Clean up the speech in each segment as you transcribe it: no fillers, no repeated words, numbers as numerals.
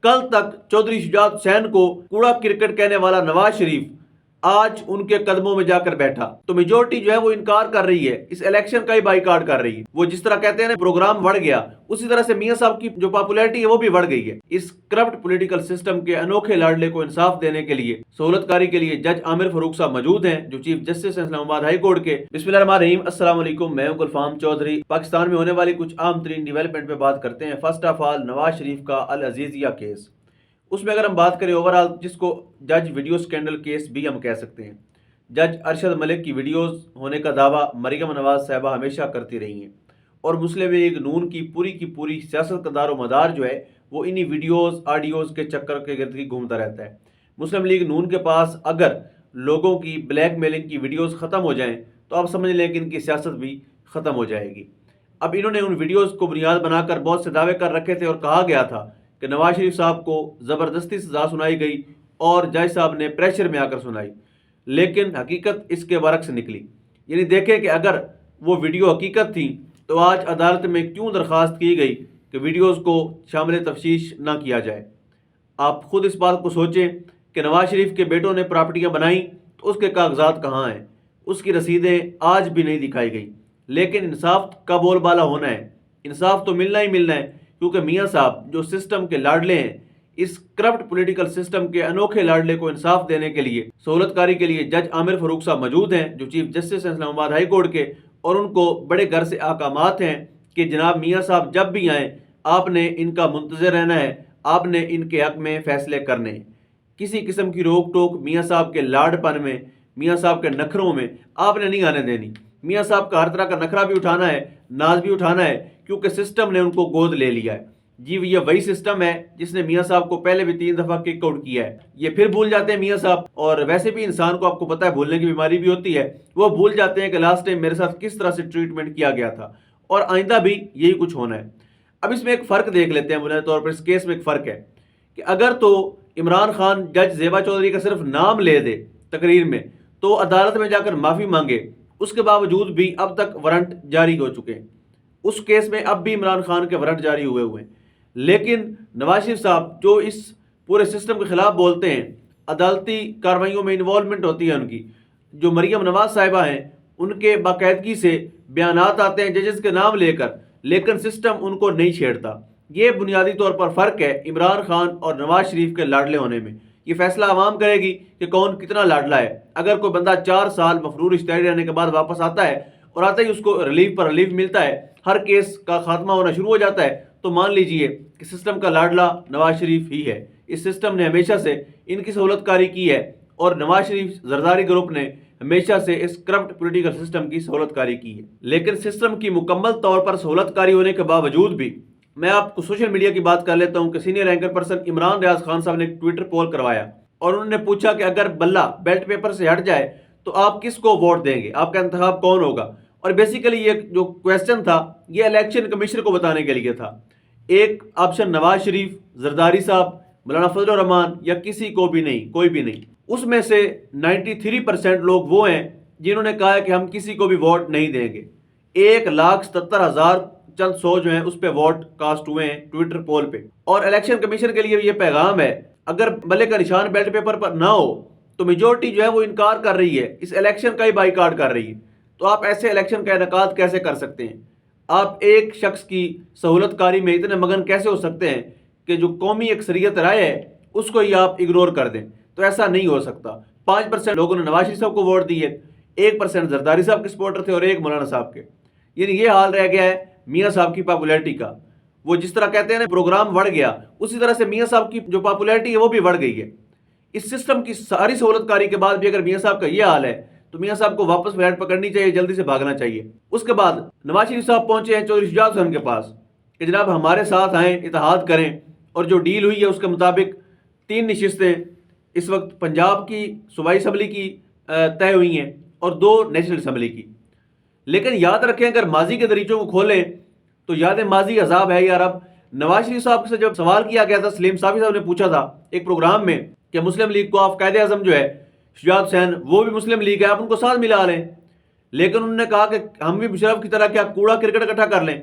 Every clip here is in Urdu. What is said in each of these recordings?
کل تک چودھری شجاعت حسین کو کوڑا کرکٹ کہنے والا نواز شریف آج ان کے قدموں میں جا کر بیٹھا تو میجورٹی جو ہے وہ انکار کر رہی ہے، اس الیکشن کا ہی بائیکاٹ کر رہی ہے۔ وہ جس طرح کہتے ہیں نا پروگرام بڑھ گیا، اسی طرح سے میاں صاحب کی جو پاپولیرٹی ہے وہ بھی بڑھ گئی ہے۔ اس کرپٹ پولیٹیکل سسٹم کے انوکھے لاڈلے کو انصاف دینے کے لیے، سہولت کاری کے لیے جج عامر فاروق صاحب موجود ہیں، جو چیف جسٹس ہیں اسلام آباد ہائی کورٹ کے۔ بسم اللہ الرحمن الرحیم، السلام علیکم، میں ہوں گلفام چودھری۔ پاکستان میں ہونے والی کچھ عام ترین ڈیولپمنٹ پہ بات کرتے ہیں۔ First of all, Nawaz Sharif کا العزیزیہ کیس، اس میں اگر ہم بات کریں اوورال، جس کو جج ویڈیو سکینڈل کیس بھی ہم کہہ سکتے ہیں، جج ارشد ملک کی ویڈیوز ہونے کا دعویٰ مریم نواز صاحبہ ہمیشہ کرتی رہی ہیں، اور مسلم لیگ نون کی پوری سیاست کا دار و مدار جو ہے وہ انہی ویڈیوز آڈیوز کے چکر کے گرد ہی گھومتا رہتا ہے۔ مسلم لیگ نون کے پاس اگر لوگوں کی بلیک میلنگ کی ویڈیوز ختم ہو جائیں تو آپ سمجھ لیں کہ ان کی سیاست بھی ختم ہو جائے گی۔ اب انہوں نے ان ویڈیوز کو بنیاد بنا کر بہت سے دعوے کر رکھے تھے، اور کہا گیا تھا کہ نواز شریف صاحب کو زبردستی سزا سنائی گئی اور جج صاحب نے پریشر میں آ کر سنائی، لیکن حقیقت اس کے برعکس نکلی۔ یعنی دیکھیں کہ اگر وہ ویڈیو حقیقت تھی تو آج عدالت میں کیوں درخواست کی گئی کہ ویڈیوز کو شامل تفتیش نہ کیا جائے۔ آپ خود اس بات کو سوچیں کہ نواز شریف کے بیٹوں نے پراپرٹیاں بنائیں تو اس کے کاغذات کہاں ہیں؟ اس کی رسیدیں آج بھی نہیں دکھائی گئی۔ لیکن انصاف کا بول بالا ہونا ہے، انصاف تو ملنا ہی ملنا ہے، کیونکہ میاں صاحب جو سسٹم کے لاڈلے ہیں، اس کرپٹ پولیٹیکل سسٹم کے انوکھے لاڈلے کو انصاف دینے کے لیے، سہولت کاری کے لیے جج عامر فاروق صاحب موجود ہیں، جو چیف جسٹس ہیں اسلام آباد ہائی کورٹ کے، اور ان کو بڑے گھر سے احکامات ہیں کہ جناب میاں صاحب جب بھی آئیں آپ نے ان کا منتظر رہنا ہے، آپ نے ان کے حق میں فیصلے کرنے ہیں۔ کسی قسم کی روک ٹوک میاں صاحب کے لاڈ پن میں، میاں صاحب کے نخروں میں آپ نے نہیں آنے دینی۔ میاں صاحب کا ہر طرح کا نخرہ بھی اٹھانا ہے، ناز بھی اٹھانا ہے، کیونکہ سسٹم نے ان کو گود لے لیا ہے۔ جی یہ وہی سسٹم ہے جس نے میاں صاحب کو پہلے بھی 3 دفعہ کک آؤٹ کیا ہے۔ یہ پھر بھول جاتے ہیں میاں صاحب، اور ویسے بھی انسان کو آپ کو پتہ ہے بھولنے کی بیماری بھی ہوتی ہے، وہ بھول جاتے ہیں کہ لاسٹ ٹائم میرے ساتھ کس طرح سے ٹریٹمنٹ کیا گیا تھا، اور آئندہ بھی یہی کچھ ہونا ہے۔ اب اس میں ایک فرق دیکھ لیتے ہیں، بنیادی طور پر اس کیس میں ایک فرق ہے کہ اگر تو عمران خان جج زیبا چودھری کا صرف نام لے دے تقریر میں تو عدالت میں جا کر معافی مانگے، اس کے باوجود بھی اب تک وارنٹ جاری ہو چکے ہیں۔ اس کیس میں اب بھی عمران خان کے وارنٹ جاری ہوئے ہیں، لیکن نواز شریف صاحب جو اس پورے سسٹم کے خلاف بولتے ہیں، عدالتی کارروائیوں میں انوالومنٹ ہوتی ہے ان کی، جو مریم نواز صاحبہ ہیں ان کے باقاعدگی سے بیانات آتے ہیں ججز کے نام لے کر، لیکن سسٹم ان کو نہیں چھیڑتا۔ یہ بنیادی طور پر فرق ہے عمران خان اور نواز شریف کے لاڈلے ہونے میں۔ یہ فیصلہ عوام کرے گی کہ کون کتنا لاڈلا ہے۔ اگر کوئی بندہ 4 سال مفرور اشتہاری رہنے کے بعد واپس آتا ہے اور آتے ہی اس کو ریلیف پر ریلیف ملتا ہے، ہر کیس کا خاتمہ ہونا شروع ہو جاتا ہے، تو مان لیجئے کہ سسٹم کا لاڈلا نواز شریف ہی ہے۔ اس سسٹم نے ہمیشہ سے ان کی سہولت کاری کی ہے، اور نواز شریف زرداری گروپ نے ہمیشہ سے اس کرپٹ پولیٹیکل سسٹم کی سہولت کاری کی ہے۔ لیکن سسٹم کی مکمل طور پر سہولت کاری ہونے کے باوجود بھی میں آپ کو سوشل میڈیا کی بات کر لیتا ہوں کہ سینئر اینکر پرسن عمران ریاض خان صاحب نے ایک ٹویٹر پول کروایا، اور انہوں نے پوچھا کہ اگر بلہ بیلٹ پیپر سے ہٹ جائے تو آپ کس کو ووٹ دیں گے، آپ کا انتخاب کون ہوگا؟ اور بیسیکلی یہ جو کویسچن تھا یہ الیکشن کمیشن کو بتانے کے لیے تھا۔ ایک آپشن نواز شریف، زرداری صاحب، مولانا فضل الرحمان، یا کسی کو بھی نہیں، کوئی بھی نہیں۔ اس میں سے 93% لوگ وہ ہیں جنہوں نے کہا ہے کہ ہم کسی کو بھی ووٹ نہیں دیں گے۔ 1,77,000 چند سو جو ہیں اس پہ ووٹ کاسٹ ہوئے ہیں ٹویٹر پول پہ۔ اور الیکشن کمیشن کے لیے بھی یہ پیغام ہے، اگر بلے کا نشان بیلٹ پیپر پر نہ ہو تو میجورٹی جو ہے وہ انکار کر رہی ہے، اس الیکشن کا ہی بائیکاٹ کر رہی ہے، تو آپ ایسے الیکشن کا انعقاد کیسے کر سکتے ہیں؟ آپ ایک شخص کی سہولت کاری میں اتنے مگن کیسے ہو سکتے ہیں کہ جو قومی اکثریت رائے ہے اس کو ہی آپ اگنور کر دیں؟ تو ایسا نہیں ہو سکتا۔ 5% لوگوں نے نواز شریف صاحب کو ووٹ دی ہے، 1% زرداری صاحب کے سپورٹر تھے، اور 1 مولانا صاحب کے۔ یعنی یہ حال رہ گیا ہے میاں صاحب کی پاپولیرٹی کا۔ وہ جس طرح کہتے ہیں نا پروگرام بڑھ گیا، اسی طرح سے میاں صاحب کی جو پاپولیرٹی ہے وہ بھی بڑھ گئی ہے۔ اس سسٹم کی ساری سہولت کاری کے بعد بھی اگر میاں صاحب کا یہ حال ہے تو میاں صاحب کو واپس فلائٹ پکڑنی چاہیے، جلدی سے بھاگنا چاہیے۔ اس کے بعد نواز شریف صاحب پہنچے ہیں چودھری شجاعت حسین کے پاس کہ جناب ہمارے ساتھ آئیں، اتحاد کریں، اور جو ڈیل ہوئی ہے اس کے مطابق 3 نشستیں اس وقت پنجاب کی صوبائی اسمبلی کی طے ہوئی ہیں اور 2 نیشنل اسمبلی کی۔ لیکن یاد رکھیں اگر ماضی کے دریچوں کو کھولیں تو یاد ماضی عذاب ہے یا رب۔ نواز شریف صاحب سے جب سوال کیا گیا تھا، سلیم صافی صاحب نے پوچھا تھا ایک پروگرام میں کہ مسلم لیگ کو آپ قائد اعظم جو ہے شجاعت حسین وہ بھی مسلم لیگ ہے، آپ ان کو ساتھ ملا لیں، لیکن انہوں نے کہا کہ ہم بھی مشرف کی طرح کیا کوڑا کرکٹ اکٹھا کر لیں۔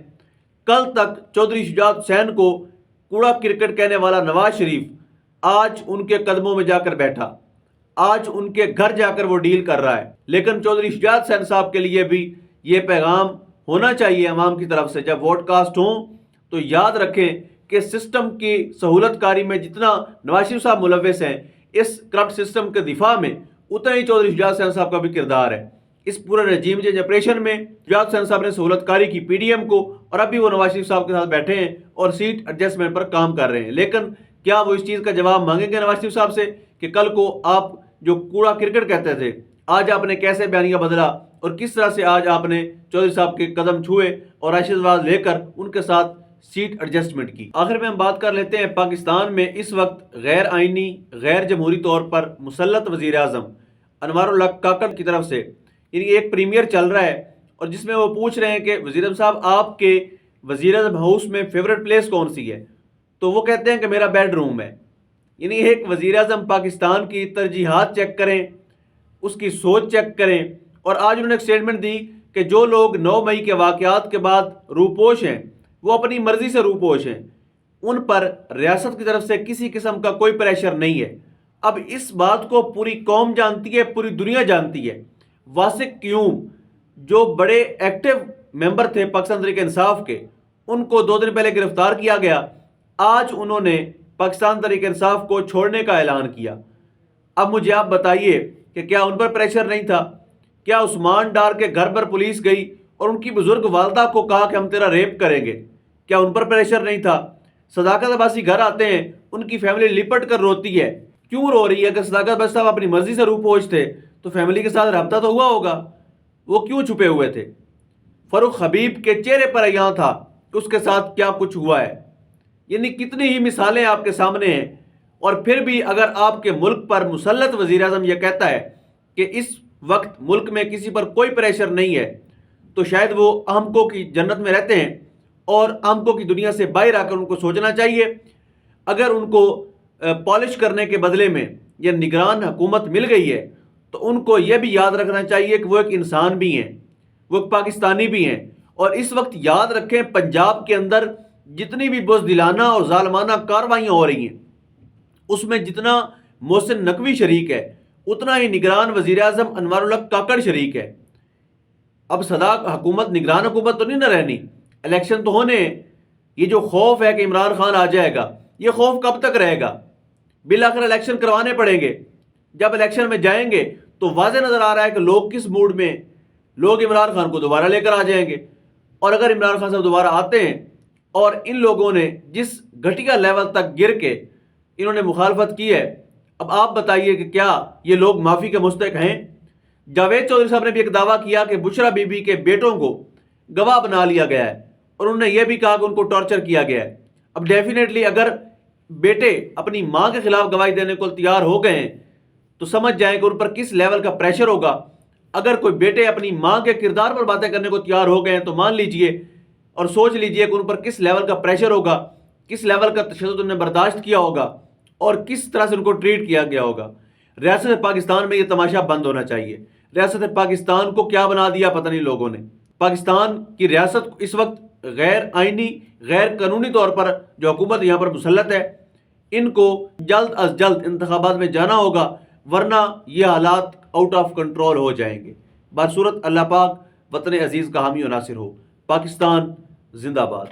کل تک چودھری شجاعت حسین کو کوڑا کرکٹ کہنے والا نواز شریف آج ان کے قدموں میں جا کر بیٹھا، آج ان کے گھر جا کر وہ ڈیل کر رہا ہے۔ لیکن چودھری شجاعت حسین صاحب کے لیے بھی یہ پیغام ہونا چاہیے عوام کی طرف سے، جب ووٹ کاسٹ ہوں تو یاد رکھیں کہ سسٹم کی سہولت کاری میں جتنا نواز شریف صاحب ملوث ہیں، اس کرپٹ سسٹم کے دفاع میں اتنا ہی چودھری شجاعت حسین صاحب کا بھی کردار ہے۔ اس پورے رجیم چینج آپریشن میں شجاعت حسین صاحب نے سہولت کاری کی پی ڈی ایم کو، اور ابھی وہ نواز شریف صاحب کے ساتھ بیٹھے ہیں اور سیٹ ایڈجسٹمنٹ پر کام کر رہے ہیں۔ لیکن کیا وہ اس چیز کا جواب مانگیں گے نواز شریف صاحب سے کہ کل کو آپ جو کوڑا کرکٹ کہتے تھے، آج آپ نے کیسے بیانیہ بدلا اور کس طرح سے آج آپ نے چودھری صاحب کے قدم چھوئے اور آشیرواد لے کر ان کے ساتھ سیٹ ایڈجسٹمنٹ کی۔ آخر میں ہم بات کر لیتے ہیں پاکستان میں اس وقت غیر آئینی، غیر جمہوری طور پر مسلط وزیر اعظم انوار الحق کاکڑ کی طرف سے یعنی ایک پریمیئر چل رہا ہے، اور جس میں وہ پوچھ رہے ہیں کہ وزیر اعظم صاحب آپ کے وزیر اعظم ہاؤس میں فیوریٹ پلیس کون سی ہے؟ تو وہ کہتے ہیں کہ میرا بیڈ روم ہے۔ یعنی ایک وزیر اعظم پاکستان کی ترجیحات چیک کریں، اس کی سوچ چیک کریں، اور آج انہوں نے ایک سٹیٹمنٹ دی کہ جو لوگ 9 مئی کے واقعات کے بعد روپوش ہیں، وہ اپنی مرضی سے روپوش ہیں، ان پر ریاست کی طرف سے کسی قسم کا کوئی پریشر نہیں ہے۔ اب اس بات کو پوری قوم جانتی ہے، پوری دنیا جانتی ہے۔ واسق قیوم جو بڑے ایکٹیو ممبر تھے پاکستان تحریک انصاف کے، ان کو 2 دن پہلے گرفتار کیا گیا۔ آج انہوں نے پاکستان تحریک انصاف کو چھوڑنے کا اعلان کیا۔ اب مجھے آپ بتائیے کہ کیا ان پر پریشر نہیں تھا؟ کیا عثمان ڈار کے گھر پر پولیس گئی اور ان کی بزرگ والدہ کو کہا کہ ہم تیرا ریپ کریں گے؟ کیا ان پر پریشر نہیں تھا؟ صداقت عباسی گھر آتے ہیں، ان کی فیملی لپٹ کر روتی ہے۔ کیوں رو رہی ہے؟ اگر صداقت عباسی صاحب اپنی مرضی سے روپوش تھے تو فیملی کے ساتھ رابطہ تو ہوا ہوگا، وہ کیوں چھپے ہوئے تھے؟ فاروق حبیب کے چہرے پر یہاں تھا کہ اس کے ساتھ کیا کچھ ہوا ہے۔ یعنی کتنی ہی مثالیں آپ کے سامنے ہیں، اور پھر بھی اگر آپ کے ملک پر مسلط وزیر اعظم یہ کہتا ہے کہ اس وقت ملک میں کسی پر کوئی پریشر نہیں ہے، تو شاید وہ احمقوں کی جنت میں رہتے ہیں، اور احمقوں کی دنیا سے باہر آ کر ان کو سوچنا چاہیے۔ اگر ان کو پالش کرنے کے بدلے میں یہ نگران حکومت مل گئی ہے تو ان کو یہ بھی یاد رکھنا چاہیے کہ وہ ایک انسان بھی ہیں، وہ ایک پاکستانی بھی ہیں۔ اور اس وقت یاد رکھیں پنجاب کے اندر جتنی بھی بزدلانہ اور ظالمانہ کاروائیاں ہو رہی ہیں، اس میں جتنا محسن نقوی شریک ہے اتنا ہی نگران وزیر اعظم انوار الحق کاکڑ شریک ہے۔ اب صداق حکومت نگران حکومت تو نہیں نہ رہنی، الیکشن تو ہونے ہیں۔ یہ جو خوف ہے کہ عمران خان آ جائے گا، یہ خوف کب تک رہے گا؟ بالآخر الیکشن کروانے پڑیں گے۔ جب الیکشن میں جائیں گے تو واضح نظر آ رہا ہے کہ لوگ کس موڈ میں، لوگ عمران خان کو دوبارہ لے کر آ جائیں گے۔ اور اگر عمران خان صاحب دوبارہ آتے ہیں اور ان لوگوں نے جس گھٹیا لیول تک گر کے انہوں نے مخالفت کی ہے، اب آپ بتائیے کہ کیا یہ لوگ معافی کے مستحق ہیں؟ جاوید چودھری صاحب نے بھی ایک دعویٰ کیا کہ بشرا بی بی کے بیٹوں کو گواہ بنا لیا گیا ہے، اور انہوں نے یہ بھی کہا کہ ان کو ٹارچر کیا گیا ہے۔ اب ڈیفینیٹلی اگر بیٹے اپنی ماں کے خلاف گواہی دینے کو تیار ہو گئے ہیں تو سمجھ جائیں کہ ان پر کس لیول کا پریشر ہوگا۔ اگر کوئی بیٹے اپنی ماں کے کردار پر باتیں کرنے کو تیار ہو گئے ہیں تو مان لیجئے اور سوچ لیجئے کہ ان پر کس لیول کا پریشر ہوگا، کس لیول کا تشدد انہوں نے برداشت کیا ہوگا، اور کس طرح سے ان کو ٹریٹ کیا گیا ہوگا۔ ریاست پاکستان میں یہ تماشا بند ہونا چاہیے۔ ریاست پاکستان کو کیا بنا دیا پتہ نہیں لوگوں نے۔ پاکستان کی ریاست اس وقت غیر آئینی، غیر قانونی طور پر جو حکومت یہاں پر مسلط ہے، ان کو جلد از جلد انتخابات میں جانا ہوگا، ورنہ یہ حالات آؤٹ آف کنٹرول ہو جائیں گے۔ بصورت اللہ پاک وطن عزیز کا حامی و ناصر ہو۔ پاکستان زندہ باد۔